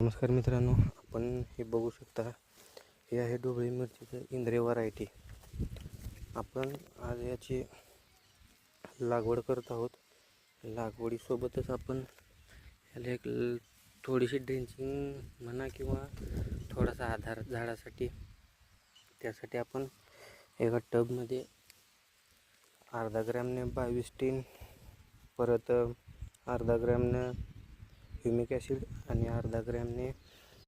नमस्कार मित्रांनो, आपण हे बघू शकता. हे आहे ढोबळी मिरचीचं इंद्रे व्हरायटी. आपण आज याची लागवड करत आहोत. लागवडीसोबतच आपण याला एक थोडीशी ड्रेंचिंग म्हणा किंवा थोडासा आधार झाडासाठी, त्यासाठी आपण एका टबमध्ये अर्धा ग्रॅमने 22 टीन, परत अर्धा ग्रॅमनं ह्युमिक ॲसिड आणि अर्धा ग्रॅमने